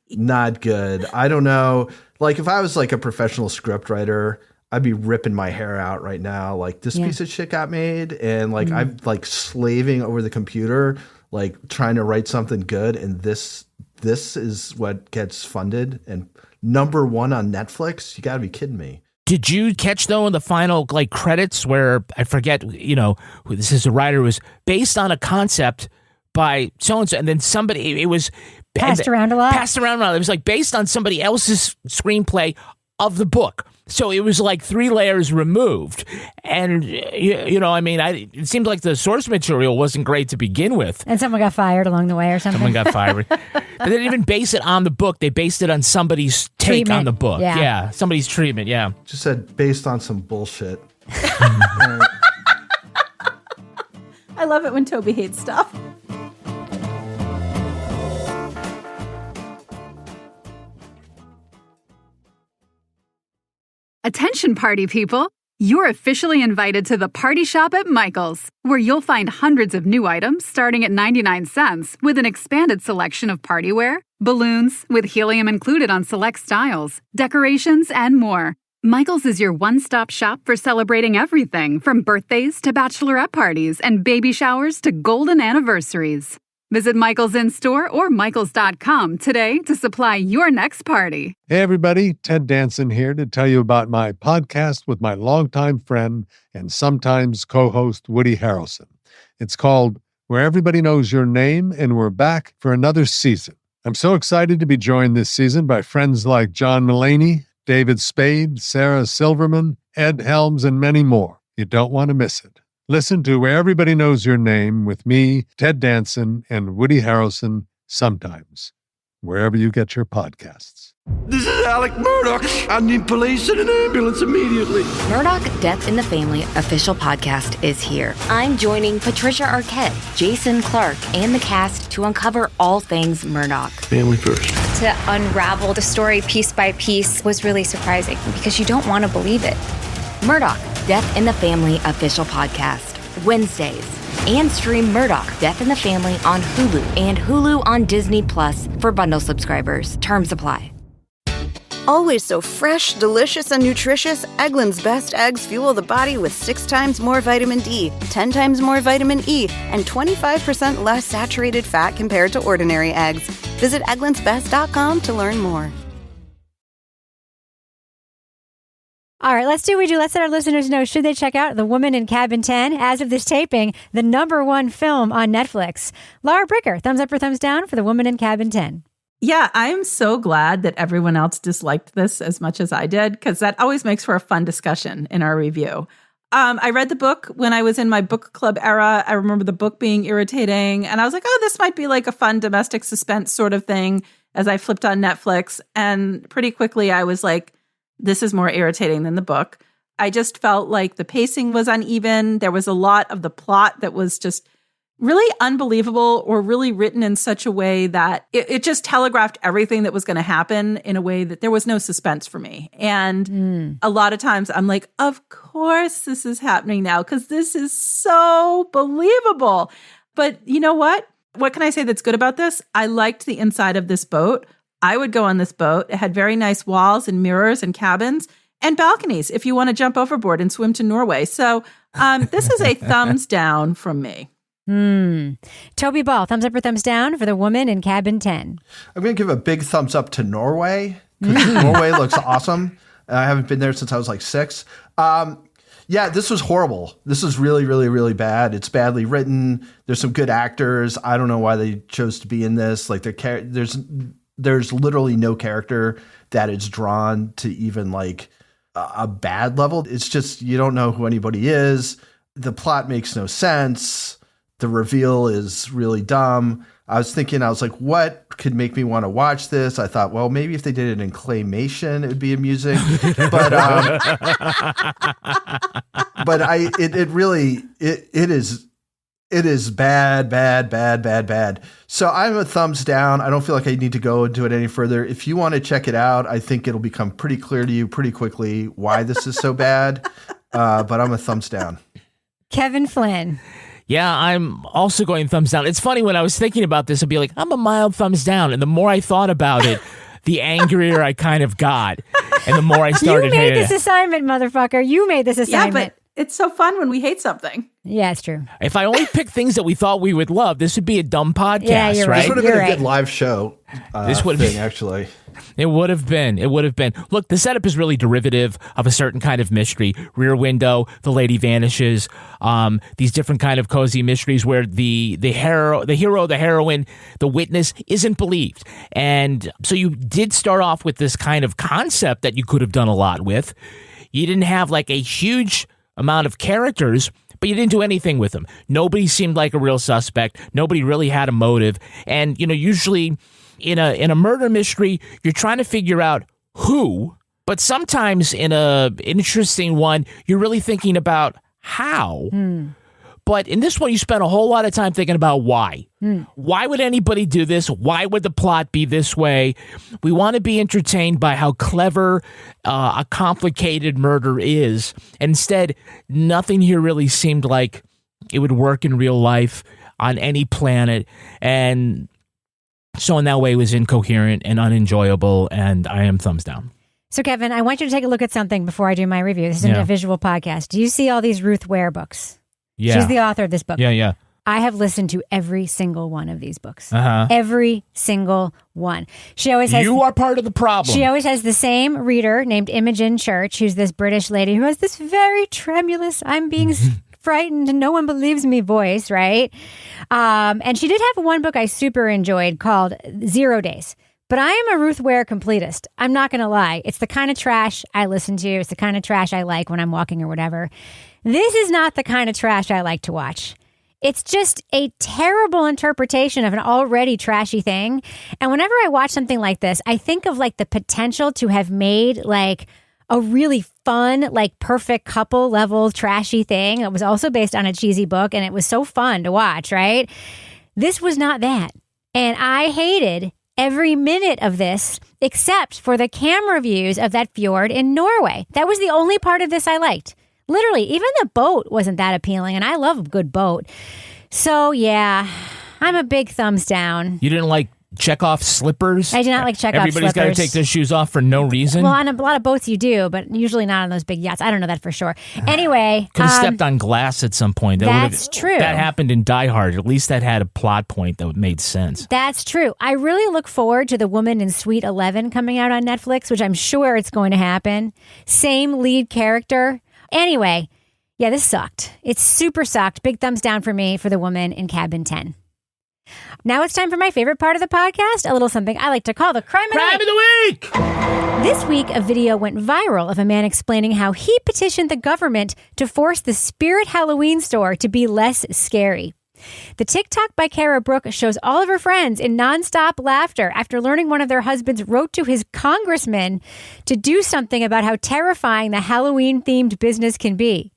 not good. I don't know. Like if I was like a professional script writer, I'd be ripping my hair out right now. Like this piece of shit got made and like I'm like slaving over the computer, like trying to write something good. And this is what gets funded and number one on Netflix. You gotta be kidding me. Did you catch, though, in the final credits where I forget, who this is, a writer was based on a concept by so-and-so, and then somebody, it was passed around a lot. It was like based on somebody else's screenplay of the book. So it was like 3 layers removed. And, it seemed like the source material wasn't great to begin with. And someone got fired along the way or something. Someone got fired. But they didn't even base it on the book. They based it on somebody's take on the book. Yeah. Somebody's treatment, yeah. Just said based on some bullshit. I love it when Toby hates stuff. Attention party people! You're officially invited to the party shop at Michael's, where you'll find hundreds of new items starting at 99 cents with an expanded selection of party wear, balloons with helium included on select styles, decorations, and more. Michael's is your one-stop shop for celebrating everything from birthdays to bachelorette parties and baby showers to golden anniversaries. Visit Michael's in-store or Michaels.com today to supply your next party. Hey, everybody. Ted Danson here to tell you about my podcast with my longtime friend and sometimes co-host Woody Harrelson. It's called Where Everybody Knows Your Name, and we're back for another season. I'm so excited to be joined this season by friends like John Mulaney, David Spade, Sarah Silverman, Ed Helms, and many more. You don't want to miss it. Listen to Where Everybody Knows Your Name with me, Ted Danson, and Woody Harrelson sometimes, wherever you get your podcasts. This is Alec Murdoch. I need police and an ambulance immediately. Murdoch Death in the Family official podcast is here. I'm joining Patricia Arquette, Jason Clarke, and the cast to uncover all things Murdoch. Family first. To unravel the story piece by piece was really surprising because you don't want to believe it. Murdoch Death in the Family official podcast, Wednesdays. And stream Murdoch Death in the Family on Hulu and Hulu on Disney Plus for bundle subscribers. Terms apply. Always so fresh, delicious, and nutritious, Eggland's Best Eggs fuel the body with 6 times more vitamin D, 10 times more vitamin E, and 25% less saturated fat compared to ordinary eggs. Visit egglandsbest.com to learn more. All right, let's do what we do. Let's let our listeners know, should they check out The Woman in Cabin 10? As of this taping, the #1 film on Netflix. Laura Bricker, thumbs up or thumbs down for The Woman in Cabin 10? Yeah, I'm so glad that everyone else disliked this as much as I did, because that always makes for a fun discussion in our review. I read the book when I was in my book club era. I remember the book being irritating, and I was like, oh, this might be like a fun domestic suspense sort of thing as I flipped on Netflix. And pretty quickly I was like, this is more irritating than the book. I just felt like the pacing was uneven. There was a lot of the plot that was just really unbelievable or really written in such a way that it just telegraphed everything that was going to happen in a way that there was no suspense for me. And a lot of times I'm like, of course this is happening now because this is so believable. But you know what? What can I say that's good about this? I liked the inside of this boat. I would go on this boat. It had very nice walls and mirrors and cabins and balconies if you want to jump overboard and swim to Norway. So this is a thumbs down from me. Toby Ball, thumbs up or thumbs down for The Woman in Cabin 10? I'm going to give a big thumbs up to Norway because Norway looks awesome. I haven't been there since I was like 6. Yeah, this was horrible. This is really, really, really bad. It's badly written. There's some good actors. I don't know why they chose to be in this. Like there's literally no character that is drawn to even like a bad level. It's just you don't know who anybody is. The plot makes no sense. The reveal is really dumb. I was like, what could make me want to watch this? I thought, well, maybe if they did it in claymation, it would be amusing. But it is bad. So I'm a thumbs down. I don't feel like I need to go into it any further. If you want to check it out, I think it'll become pretty clear to you pretty quickly why this is so bad. But I'm a thumbs down. Kevin Flynn. Yeah, I'm also going thumbs down. It's funny, when I was thinking about this, I'd be like, I'm a mild thumbs down. And the more I thought about it, the angrier I kind of got. And the more I started hating it. You made this assignment, motherfucker. You made this assignment. Yeah, but it's so fun when we hate something. Yeah, it's true. If I only picked things that we thought we would love, this would be a dumb podcast, yeah, you're right? This would have been a good live show. This would have been, actually. It would have been. Look, the setup is really derivative of a certain kind of mystery. Rear Window, The Lady Vanishes, these different kind of cozy mysteries where the hero, the heroine, the witness isn't believed. And so you did start off with this kind of concept that you could have done a lot with. You didn't have like a huge amount of characters, but you didn't do anything with them. Nobody seemed like a real suspect. Nobody really had a motive. And, usually in a murder mystery, you're trying to figure out who, but sometimes in a interesting one, you're really thinking about how. But in this one, you spent a whole lot of time thinking about why. Why would anybody do this? Why would the plot be this way? We want to be entertained by how clever a complicated murder is. And instead, nothing here really seemed like it would work in real life on any planet. And so in that way, it was incoherent and unenjoyable. And I am thumbs down. So, Kevin, I want you to take a look at something before I do my review. This isn't a visual podcast. Do you see all these Ruth Ware books? Yeah. She's the author of this book. Yeah. I have listened to every single one of these books. Every single one. She always has. You are part of the problem. She always has the same reader named Imogen Church, who's this British lady who has this very tremulous, I'm being frightened and no one believes me voice, right? And she did have one book I super enjoyed called 0 Days. But I am a Ruth Ware completist. I'm not going to lie. It's the kind of trash I listen to. It's the kind of trash I like when I'm walking or whatever. This is not the kind of trash I like to watch. It's just a terrible interpretation of an already trashy thing. And whenever I watch something like this, I think of like the potential to have made like a really fun, like perfect couple level trashy thing. It was also based on a cheesy book and it was so fun to watch, right? This was not that. And I hated every minute of this except for the camera views of that fjord in Norway. That was the only part of this I liked. Literally, even the boat wasn't that appealing, and I love a good boat. So, yeah, I'm a big thumbs down. You didn't like Chekhov's slippers? I did not like Chekhov's Everybody's slippers. got to take their shoes off for no reason? Well, on a lot of boats you do, but usually not on those big yachts. I don't know that for sure. Anyway. Could have stepped on glass at some point. That's true. That happened in Die Hard. At least that had a plot point that made sense. That's true. I really look forward to The Woman in Suite 11 coming out on Netflix, which I'm sure it's going to happen. Same lead character. Anyway. Yeah, this sucked. It super sucked. Big thumbs down for me for The Woman in Cabin 10. Now it's time for my favorite part of the podcast, a little something I like to call the Crime of the Week. This week, a video went viral of a man explaining how he petitioned the government to force the Spirit Halloween store to be less scary. The TikTok by Keira Brooke shows all of her friends in nonstop laughter after learning one of their husbands wrote to his congressman to do something about how terrifying the Halloween-themed business can be.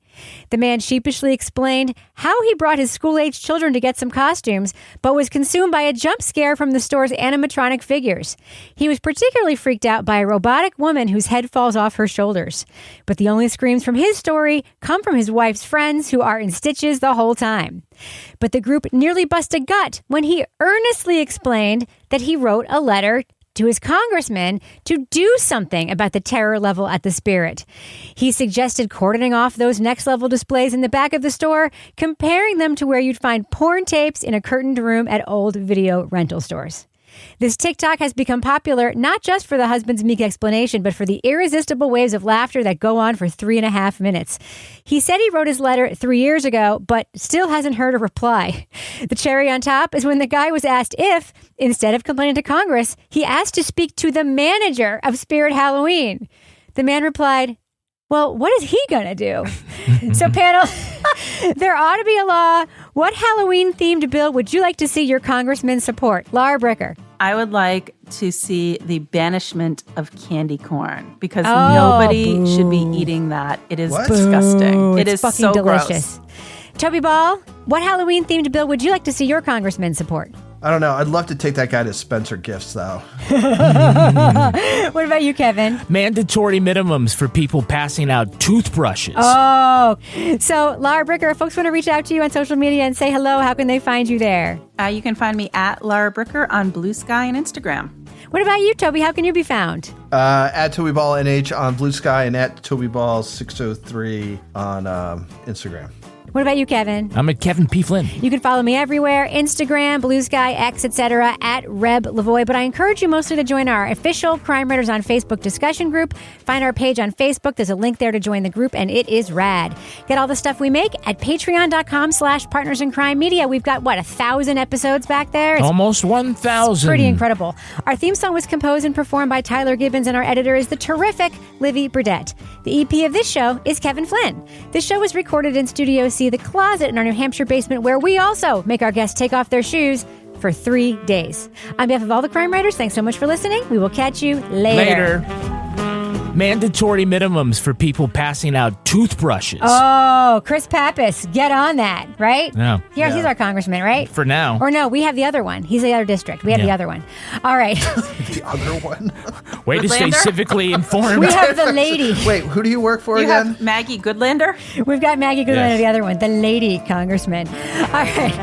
The man sheepishly explained how he brought his school-age children to get some costumes, but was consumed by a jump scare from the store's animatronic figures. He was particularly freaked out by a robotic woman whose head falls off her shoulders. But the only screams from his story come from his wife's friends, who are in stitches the whole time. But the group nearly bust a gut when he earnestly explained that he wrote a letter to his congressman to do something about the terror level at the Spirit. He suggested cordoning off those next level displays in the back of the store, comparing them to where you'd find porn tapes in a curtained room at old video rental stores. This TikTok has become popular not just for the husband's meek explanation, but for the irresistible waves of laughter that go on for 3.5 minutes. He said he wrote his letter 3 years ago, but still hasn't heard a reply. The cherry on top is when the guy was asked if, instead of complaining to Congress, he asked to speak to the manager of Spirit Halloween. The man replied, Well, what is he going to do? So, panel, there ought to be a law. What Halloween-themed bill would you like to see your congressman support? Laura Bricker. I would like to see the banishment of candy corn because nobody should be eating that. It is disgusting. It is fucking so delicious. Gross. Toby Ball, what Halloween-themed bill would you like to see your congressman support? I don't know. I'd love to take that guy to Spencer Gifts, though. What about you, Kevin? Mandatory minimums for people passing out toothbrushes. Oh, so Laura Bricker, if folks want to reach out to you on social media and say hello, how can they find you there? You can find me at Laura Bricker on Blue Sky and Instagram. What about you, Toby? How can you be found? At Toby Ball NH on Blue Sky and at Toby Ball 603 on Instagram. What about you, Kevin? I'm at Kevin P. Flynn. You can follow me everywhere, Instagram, Blue Sky, X, etc., at Reb Lavoie. But I encourage you mostly to join our official Crime Writers on Facebook discussion group. Find our page on Facebook. There's a link there to join the group, and it is rad. Get all the stuff we make at patreon.com/Partners in Crime Media. We've got, 1,000 episodes back there? Almost 1,000. Pretty incredible. Our theme song was composed and performed by Tyler Gibbons, and our editor is the terrific Livy Burdett. The EP of this show is Kevin Flynn. This show was recorded in Studio C, the closet in our New Hampshire basement, where we also make our guests take off their shoes for 3 days. On behalf of all the crime writers, thanks so much for listening. We will catch you later. Mandatory minimums for people passing out toothbrushes. Oh, Chris Pappas, get on that, right? Yeah. He's our congressman, right? For now. Or no, we have the other one. He's the other district. We have the other one. All right. The other one? Way to stay civically informed. We have the lady. Wait, who do you work for you again? Have Maggie Goodlander? We've got Maggie Goodlander, the other one. The lady congressman. All right.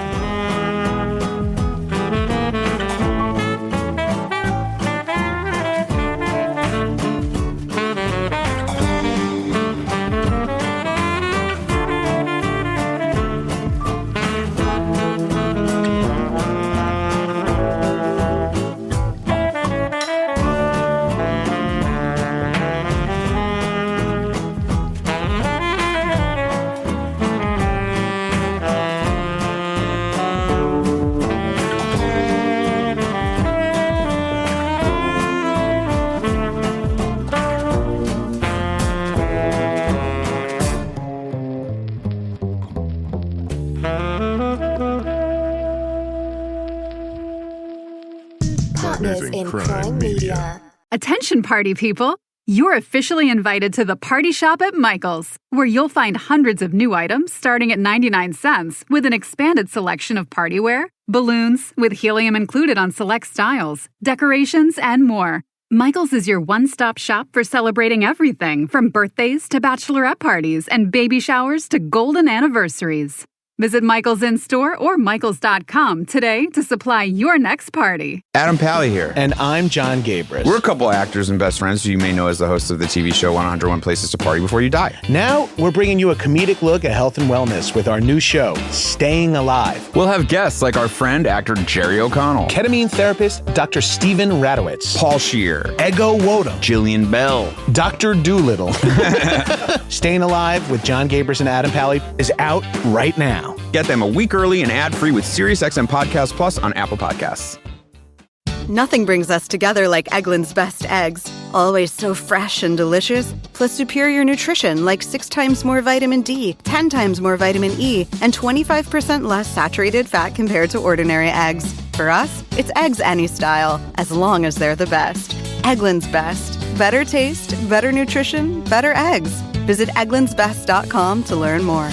Attention party people! You're officially invited to the Party Shop at Michael's, where you'll find hundreds of new items starting at 99 cents with an expanded selection of party wear, balloons, with helium included on select styles, decorations, and more. Michael's is your one-stop shop for celebrating everything from birthdays to bachelorette parties and baby showers to golden anniversaries. Visit Michael's in-store or Michaels.com today to supply your next party. Adam Pally here. And I'm John Gabris. We're a couple actors and best friends who you may know as the hosts of the TV show 101 Places to Party Before You Die. Now, we're bringing you a comedic look at health and wellness with our new show, Staying Alive. We'll have guests like our friend, actor Jerry O'Connell. Ketamine therapist, Dr. Stephen Radowitz. Paul Scheer. Ego Wodo. Jillian Bell. Dr. Doolittle. Staying Alive with John Gabris and Adam Pally is out right now. Get them a week early and ad-free with SiriusXM Podcast Plus on Apple Podcasts. Nothing brings us together like Eggland's Best Eggs. Always so fresh and delicious, plus superior nutrition like 6 times more vitamin D, 10 times more vitamin E, and 25% less saturated fat compared to ordinary eggs. For us, it's eggs any style, as long as they're the best. Eggland's Best. Better taste, better nutrition, better eggs. Visit egglandsbest.com to learn more.